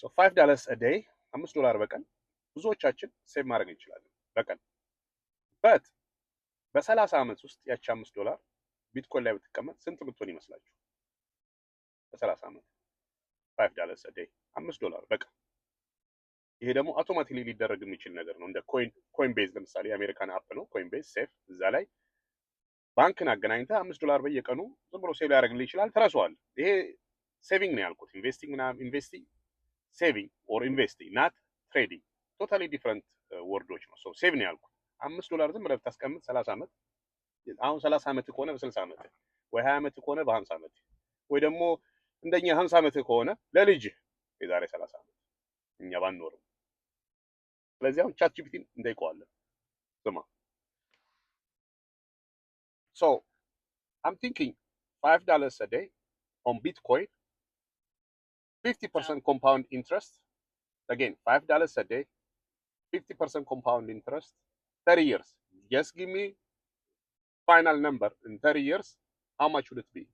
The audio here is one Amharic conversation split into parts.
So $5 a day, $5 በቀን ብዙዎቻችን ሴቭ ማድረግ እንችላለን በቀን but በ30 ዓመት ውስጥ ያቺ $5 ቢትኮይን ላይ ብትቀመጥ ስንት ብትሆን ይመስላችሁ? በ30 ዓመት $5 a day $5 በቀን። ይሄ ደግሞ አውቶማቲካሊ ሊደረግ የሚችል ነገር ነው። እንደ ኮይን ቤዝ ለምሳሌ የአሜሪካን አፕ ነው ኮይን ቤዝ ሴፍ። እዛ ላይ ባንክን አገናኝተህ $5 በየቀኑ ዝም ብሎ ሴቭ ሊያደርግልህ ይችላል። ትረሳዋለህ። ይሄ ሴቪንግ ነው ያልኩት። ኢንቨስቲንግ ሴቪንግ ኦር ኢንቨስቲንግ ናት ትሬዲንግ ቶታሊ ዲፍረንት ወርዶች ነው። ሶ ሴቭ ነው ያልኩት። $5 ዝም ብለህ ብታስቀምጥ 30 ዓመት አሁን 30 ዓመት ከሆነ በ60 ዓመት ወይ 20 ዓመት ከሆነ በ50 ዓመት ወይ ደግሞ እንደኛ 50 ዓመት ከሆነ ለልጅህ የዛሬ 30 ዓመት እኛ ባንኖርም። ስለዚህ አሁን ቻት ጂፒቲን እንጠይቀዋለን። ስማ so I'm thinking $5 a day on Bitcoin, 50% compound interest. Again, $5 a day, 50% compound interest, 30 years. Just give me final number in 30 years. How much would it be?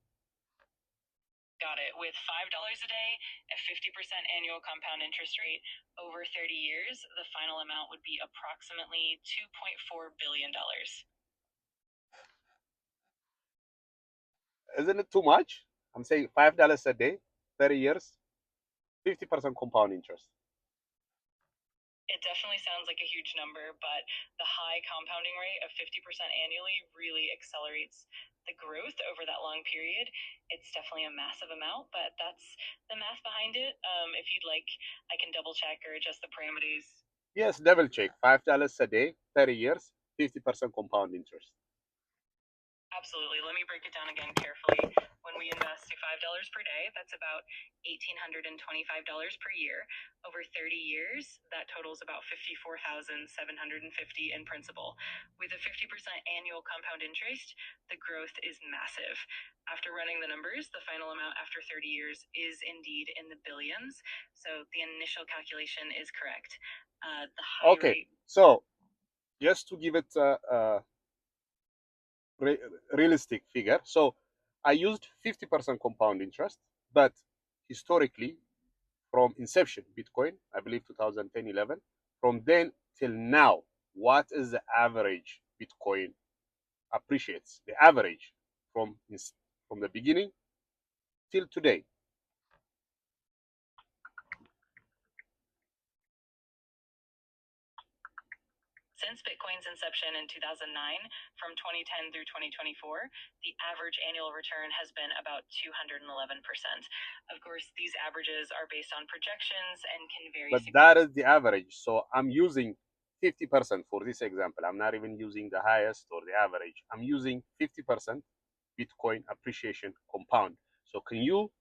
Got it. With $5 a day at 50% annual compound interest rate over 30 years, the final amount would be approximately $2.4 billion. Isn't it too much? I'm saying $5 a day, 30 years, 50% compound interest. It definitely sounds like a huge number, but the high compounding rate of 50% annually really accelerates the growth over that long period. It's definitely a massive amount, but that's the math behind it. If you'd like, I can double check or adjust the parameters. Yes, double check. $5 a day, 30 years, 50% compound interest. Absolutely. Let me break it down again carefully. When we invest $5 per day, that's about $1,825 per year. Over 30 years, that totals about $54,750 in principal. With a 50% annual compound interest, the growth is massive. After running the numbers, the final amount after 30 years is indeed in the billions. So the initial calculation is correct. The high Okay, rate... so just to give it realistic figure. So I used 50% compound interest, but historically, from inception, Bitcoin, I believe 2010-11, from then till now, what is the average Bitcoin appreciates? The average from the beginning till today. Since Bitcoin's inception in 2009, from 2010 through 2024, the average annual return has been about 211%. Of course, these averages are based on projections and can vary. But that is the average. So I'm using 50% for this example. I'm not even using the highest or the average. I'm using 50% Bitcoin appreciation compound. So can you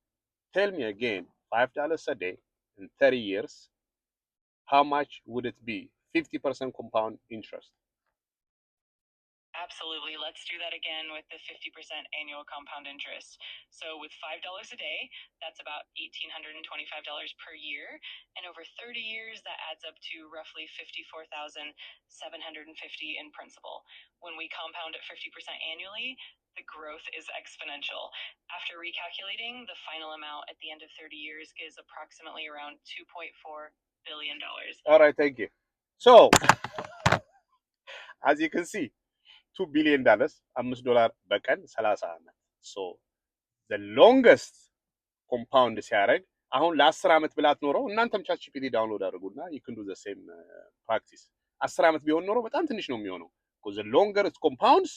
tell me again, $5 a day in 30 years, how much would it be? 50% compound interest. Absolutely. Let's do that again with the 50% annual compound interest. So with $5 a day, that's about $1,825 per year. And over 30 years, that adds up to roughly $54,750 in principal. When we compound at 50% annually, the growth is exponential. After recalculating, the final amount at the end of 30 years is approximately around $2.4 billion. All right, thank you. So, as you can see, $2 billion, $5 በቀን 30 ዓመት። So, the longest compound ሲያደርግ አሁን ለ10 ዓመት ብላት ኖረው እናንተም ቻት ጂፒቲ ዳውንሎድ አድርጉና you can do the same practice 10 ዓመት ቢሆን ኖሮ በጣም ትንሽ ነው የሚሆነው. because the longer it compounds,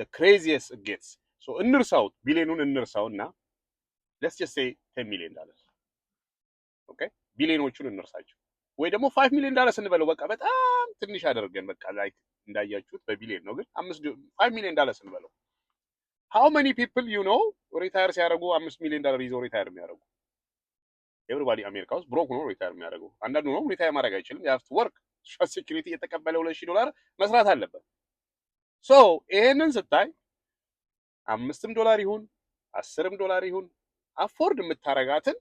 the craziest it gets. So, እንርሳው ቢሊዮኑን እንርሳውና let's just say $10 million. okay? ቢሊዮኖቹን እንርሳቸው. ወይ ደግሞ $5 million እንበለው በቃ በጣም ትንሽ አደርገን በቃ ላይክ እንዳያችሁት በቢሊዮን ነው ግን $5 million እንበለው. how many people you know ሪታየር ሲያደርጉ $5 million ይዘው ሪታየር የሚያደርጉ? ኤቭሪባዲ አሜሪካ ውስጥ ብሮክ ነው ሪታየር የሚያደርገው። አንዳንዱ ነው ሪታየር ማድረግ አይችልም። you have to work ሶሻል ሴኩሪቲ እየተቀበለ $2,000 መስራት አለበት። so ይሄንን ስታይ $5 ይሁን $10 ይሁን አፎርድ የምታረጋትን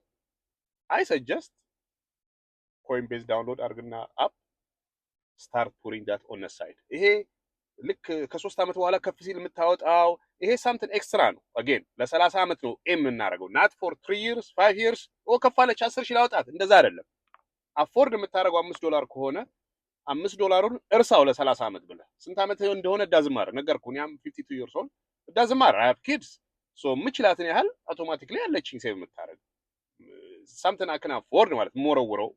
I suggest Coinbase download አድርግና አፕ start putting that on the side. ይሄ ልክ ከ3 ዓመት በኋላ ከፍ ሲል የምታወጣው ይሄ something extra ነው። again ለ30 ዓመት ነው ኤም እናደርገው not for 3 years 5 years ከፋለች 10,000 ላውጣት እንደዛ አይደለም። አፎርድ የምታደርገው $5 ከሆነ $5 እርሳው ለ30 ዓመት ብለህ ስንት ዓመት እንደሆነ ዳዝማር ነገርኩህ። እኔም 52 years old ዳዝማር I have kids ሶ የምችላትን ያህል አውቶማቲክሊ ያለችኝ ሴቭ የምታደርግ ሳምተን አክን አፎርድ ማለት የምወረውረው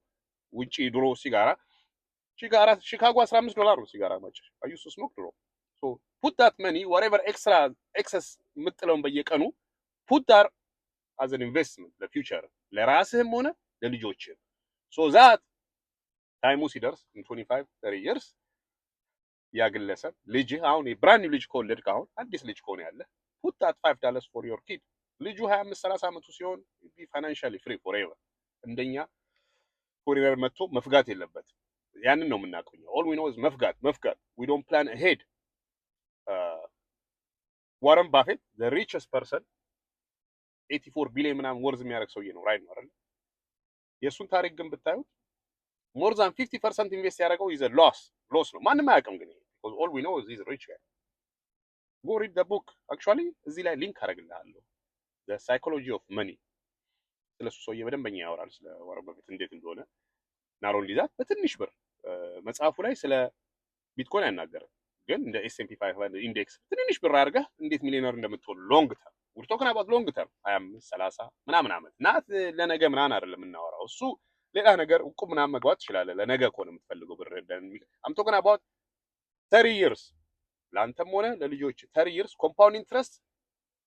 ውጪ ድሮ ሲጋራ ሺካጎ $15 ነው ሲጋራ ማጨስ I used to smoke ድሮ so put that money whatever extra excess የምጥለውን በየቀኑ put that as an investment ለፊውቸር ለራስህም ሆነ ለልጆችህ so that ታይሙ ሲደርስ in 25 30 years ያ ግለሰብ ልጅህ አሁን የብራንድ ልጅ ከወለድክ አሁን አዲስ ልጅ ከሆነ ያለ put that $5 for your kid ልጁ 25 30 ዓመቱ ሲሆን be financially free forever እንደኛ ፎሪነር መጥቶ መፍጋት የለበትም ያንን ነው የምናውቀው all we know is መፍጋት we don't plan ahead ዋረን ባፌት the richest person 84 ቢሊዮን ምናምን ወርዝ የሚያደርግ ሰውዬ ነው ራይት ነው አይደል የሱን ታሪክ ግን ብታዩት more than 50% ኢንቨስት ያደረገው is a loss ነው ማንም አያውቅም ግን because all we know is he's a rich guy go read the book actually እዚህ ላይ ሊንክ አደርግልሃለሁ the psychology of money ስለሱ ሰውዬ በደንበኛ ያወራል ስለ ዋረን ባፌት እንዴት እንደሆነ not only that በትንሽ ብር መጽሐፉ ላይ ስለ ቢትኮይን አይናገርም ግን እንደ S&P 500 ኢንዴክስ ትንሽ ብር አድርገህ እንዴት ሚሊዮነር እንደምትሆን ሎንግ ተርም we're talking about long term 25 30 ምናምን ዓመት ናት ለነገ ምናምን አይደለም የምናወራው እሱ ሌላ ነገር እቁብ ምናምን መግባት ትችላለህ ለነገ ከሆነ የምትፈልገው ብር I'm talking about 30 years ለአንተም ሆነ ለልጆች 30 years compound interest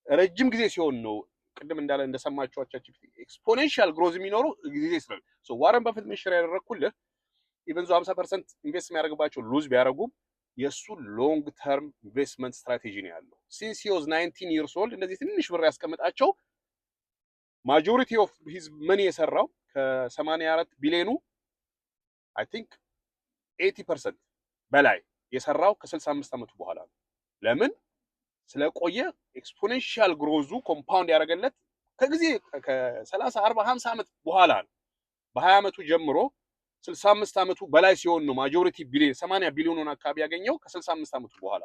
ረጅም ጊዜ ሲሆን ነው ቅድም እንዳለ እንደሰማችኋቸው ኤክስፖኔንሻል ግሮዝ የሚኖረው ጊዜ ስለሆነ so ዋረን ባፌት ሜንሽን ያደረኩልህ ኢቨን 50% ኢንቨስት የሚያደርግባቸው ሉዝ ቢያደርጉም የሱ ሎንግ ተርም ኢንቨስትመንት ስትራቴጂ ነው ያለው since he was 19 years old እንደዚህ ትንሽ ብር ያስቀምጣቸው ማጆሪቲ ኦፍ ሂዝ መኒ የሰራው ከ84 ቢሊዮኑ አይ ቲንክ 80% በላይ የሰራው ከ65 ዓመቱ በኋላ ነው ለምን ስለቆየ ኤክስፖኔንሻል ግሮዙ ኮምፓውንድ ያደረገለት ከጊዜ ከ30 40 50 ዓመት በኋላ ነው በ20 ዓመቱ ጀምሮ 65 ዓመቱ በላይ ሲሆን ነው ማጆሪቲ ቢሊዮን 80 ቢሊዮኑን አካባቢ ያገኘው ከ65 ዓመቱ በኋላ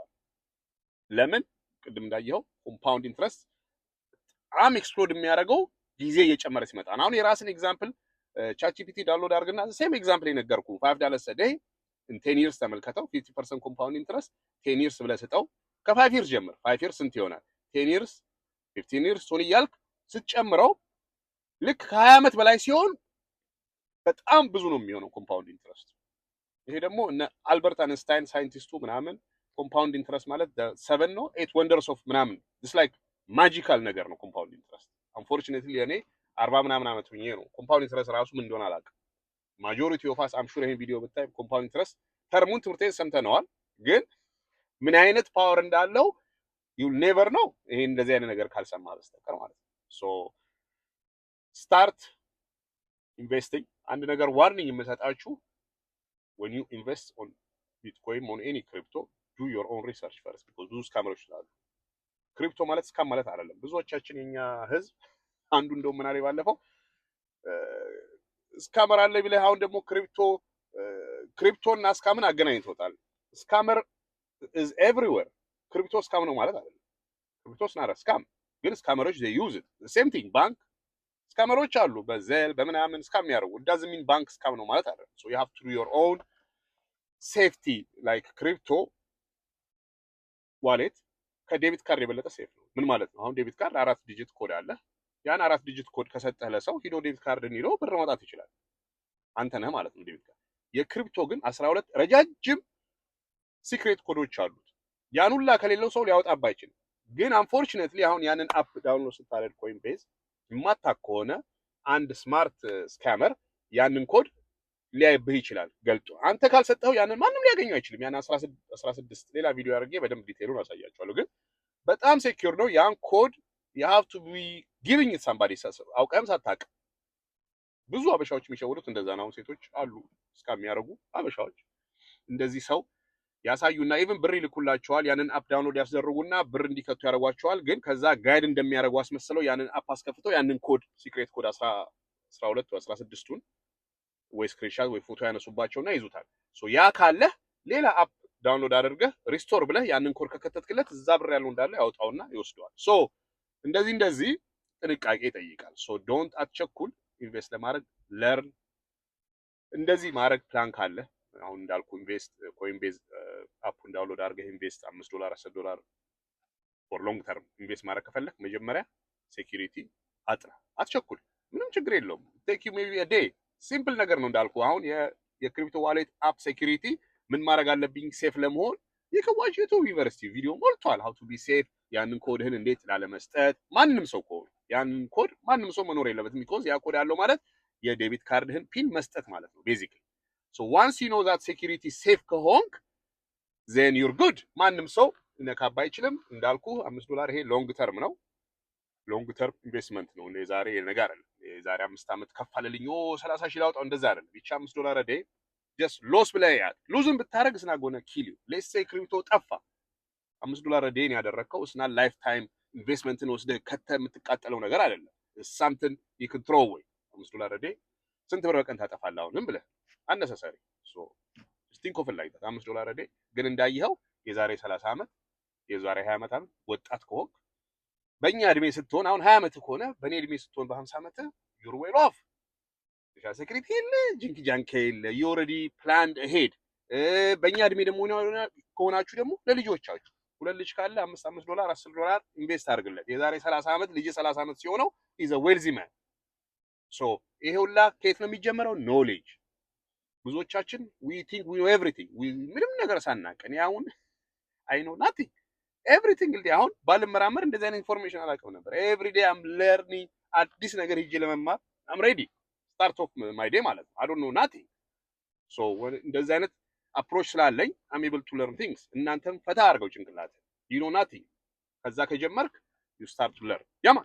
ለምን ቅድም እንዳየኸው ኮምፓውንድ ኢንትረስት በጣም ኤክስፕሎድ የሚያደርገው ጊዜ እየጨመረ ሲመጣ አሁን የራስን ኤግዛምፕል ChatGPT ዳውንሎድ አድርግና ሴም ኤግዛምፕል የነገርኩ $5 a day in 10 years ተመልከተው 50% ኮምፓውንድ ኢንትረስት 10 years ብለህ ስጠው ከ5 years ጀምር 5 years ስንት ይሆናል 10 years 15 years ሶል እያልክ ስትጨምረው ልክ ከ20 ዓመት በላይ ሲሆን በጣም ብዙ ነው የሚሆነው ኮምፓውንድ ኢንትረስት ይሄ ደግሞ እነ አልበርት አንስታይን ሳይንቲስቱ ምናምን ኮምፓውንድ ኢንትረስት ማለት 7 ነው 8 ወንደርስ ኦፍ ምናምን this like ማጂካል ነገር ነው ኮምፓውንድ ኢንትረስት unfortunately እኔ 40 ምናምን ዓመት ሆኜ ነው ኮምፓውንድ ኢንትረስት ራሱ ምን እንደሆነ አላውቅም ማጆሪቲ ኦፍ አስ አም ሹር ይሄን ቪዲዮ ብታይ ኮምፓውንድ ኢንትረስት ተርሙን ትምህርቴን ሰምተነዋል ግን ምን አይነት ፓወር እንዳለው you'll never know ይሄን እንደዚህ አይነት ነገር ካልሰማ በስተቀር ማለት ነው so start investing አንድ ነገር ዋርኒንግ የምሰጣችሁ when you invest on bitcoin on any crypto do your own research first because ብዙ ስካመሮች ስላሉ ክሪፕቶ ማለት ስካም ማለት አይደለም ብዙዎቻችን የኛ ህዝብ አንዱ እንደው ምን አለ ባለፈው ስካመር አለ ቢለህ አሁን ደግሞ ክሪፕቶና ስካምን አገናኝቶታል ስካመር is everywhere ክሪፕቶ ስካም ነው ማለት አይደለም ክሪፕቶስ ናራ ስካም ግን ስካመሮች they use it the same thing ባንክ ስካመሮች አሉ በዘል በምናምን ስካም ያደርጉ it doesn't mean ባንክ ስካም ነው ማለት አይደለም so you have to do your own safety like crypto wallet ከዴቢት ካርድ የበለጠ ሴፍ ነው ምን ማለት ነው አሁን ዴቢት ካርድ 4 ዲጂት ኮድ አለ ያን 4 ዲጂት ኮድ ከሰጠህ ለሰው ሂዶ ዴቢት ካርድን ይሎ ብር ማውጣት ይችላል አንተ ነህ ማለት ነው ዴቢት ካርድ የክሪፕቶ ግን 12 ረጃጅም ሲክሬት ኮዶች አሉት ያን ሁላ ከሌለው ሰው ሊያወጣባ አይችልም ግን አንፎርቹኔትሊ አሁን ያንን አፕ ዳውንሎድ ስታደርግ ኮይን ቤዝ የማታውቅ ከሆነ አንድ ስማርት ስካመር ያንን ኮድ ሊያይብህ ይችላል ገልጦ አንተ ካልሰጠው ያንን ማንም ሊያገኘው አይችልም ያን 16 ሌላ ቪዲዮ አድርጌ በደንብ ዲቴይሉን አሳያችኋለሁ ግን በጣም ሴኩር ነው ያን ኮድ you have to be giving it somebody አውቀህም ሳታውቅ ብዙ አበሻዎች የሚሸውዱት እንደዛ ነው ሴቶች አሉ እስከሚያረጉ አበሻዎች እንደዚህ ሰው ያሳዩና ኢቭን ብር ይልኩላቸዋል ያንን አፕ ዳውንሎድ ያስደርጉና ብር እንዲከቱ ያደርጓቸዋል ግን ከዛ ጋይድ እንደሚያደርጉ አስመስለው ያንን አፕ አስከፍተው ያንን ኮድ ሲክሬት ኮድ 12 ወይ 16ቱን ወይ ስክሪንሻት ወይ ፎቶ ያነሱባቸውና ይዙታል ሶ ያ ካለ ሌላ አፕ ዳውንሎድ አድርገህ ሪስቶር ብለህ ያንን ኮድ ከከተትክለት እዛ ብር ያለው እንዳለ ያወጣውና ይወስደዋል ሶ እንደዚህ ጥንቃቄ ይጠይቃል ሶ ዶንት አትቸኩል ኢንቨስት ለማድረግ ለርን እንደዚህ ማድረግ ፕላን ካለ አሁን እንዳልኩ ኢንቨስት ኮይንቤዝ አፑን ዳውንሎድ አድርገህ ኢንቨስት $5 $10 ፎር ሎንግ ተርም ኢንቨስት ማድረግ ከፈለክ መጀመሪያ ሴኩሪቲ አጥራ፣ አትቸኩል። ምንም ችግር የለውም። ቴክ ዩ ሜቢ አ ዴይ። ሲምፕል ነገር ነው እንዳልኩ። አሁን የክሪፕቶ ዋሌት አፕ ሴኩሪቲ ምን ማድረግ አለብኝ ሴፍ ለመሆን የከዋሽ ዩቲዩብ ዩኒቨርሲቲ ቪዲዮ ሞልቷል። ሃው ቱ ቢ ሴፍ፣ ያንን ኮድህን እንዴት ላለመስጠት። ማንም ሰው ኮድ ያንን ኮድ ማንም ሰው መኖር የለበትም። ቢኮዝ ያ ኮድ ያለው ማለት የዴቢት ካርድህን ፒን መስጠት ማለት ነው ቤዚክሊ። ሶ ዋንስ ዩ ኖ ዛት ሴኩሪቲ ሴፍ ከሆንክ ዜን ዩር ጉድ። ማንም ሰው ነካባ አይችልም። እንዳልኩ $5 ይሄ ሎንግ ተርም ነው። ሎንግ ተርም ኢንቨስትመንት ነው። የዛሬ ነገር አይደለም። የዛሬ 5 ዓመት ከፍ አለልኝ 30 ሺህ ላውጣው እንደዛ አይደለም። ብቻ $5 a day just ሎስ ብለህ ያል ሉዝን ብታረግ ስና ጎነ ኪል ዩ ሌትስ ሴይ ክሪፕቶ ጠፋ $5 a day ነው ያደረከው። ስና ላይፍ ታይም ኢንቨስትመንትን ወስደህ ከተ የምትቃጠለው ነገር አይደለም። ሳምቲንግ ዩ ካን ትሮ አዌይ። $5 a day ስንት ብር በቀን ታጠፋለህ? አሁንም ብለህ አነሳሳሪ ሶ ስቲንክ ኦፍ ላይክ $5 a day ግን እንዳይኸው የዛሬ 30 ዓመት የዛሬ 20 ዓመት ወጣት ከሆንክ በእኛ እድሜ ስትሆን አሁን 20 ዓመት ከሆነ በእኔ እድሜ ስትሆን በ50 ዓመት ዩር ዌል ኦፍ ሶሻል ሴኩሪቲ የለ ጅንክ ጃንክ የለ ዩ ኦልሬዲ ፕላንድ አሄድ። በእኛ እድሜ ደግሞ ከሆናችሁ ደግሞ ለልጆቻችሁ ሁለት ልጅ ካለ $5 $10 ኢንቨስት አድርግለት። የዛሬ 30 ዓመት ልጅ 30 ዓመት ሲሆነው ኢዝ አ ዌልዚ ማን። ሶ ይሄ ሁላ ከየት ነው የሚጀምረው? ኖሌጅ። ብዙዎቻችን ዊ ቲንክ ዊ ኖ ኤቭሪቲንግ ምንም ነገር ሳናቅ። እኔ አሁን አይ ኖ ናቲንግ ኤቭሪቲንግ እንግዲህ አሁን ባልመራመር እንደዚህ አይነት ኢንፎርሜሽን አላውቅም ነበር። ኤቭሪ ዴይ አም ለርኒንግ አዲስ ነገር ሂጄ ለመማር አም ሬዲ ስታርት ኦፍ ማይ ዴይ ማለት ነው። አይ ዶንት ኖ ናቲንግ። ሶ እንደዚህ አይነት አፕሮች ስላለኝ አም ኤብል ቱ ለርን ቲንግስ። እናንተም ፈታ አድርገው ጭንቅላት ዩ ኖ ናቲንግ። ከዛ ከጀመርክ ዩ ስታርት ቱ ለርን ያማ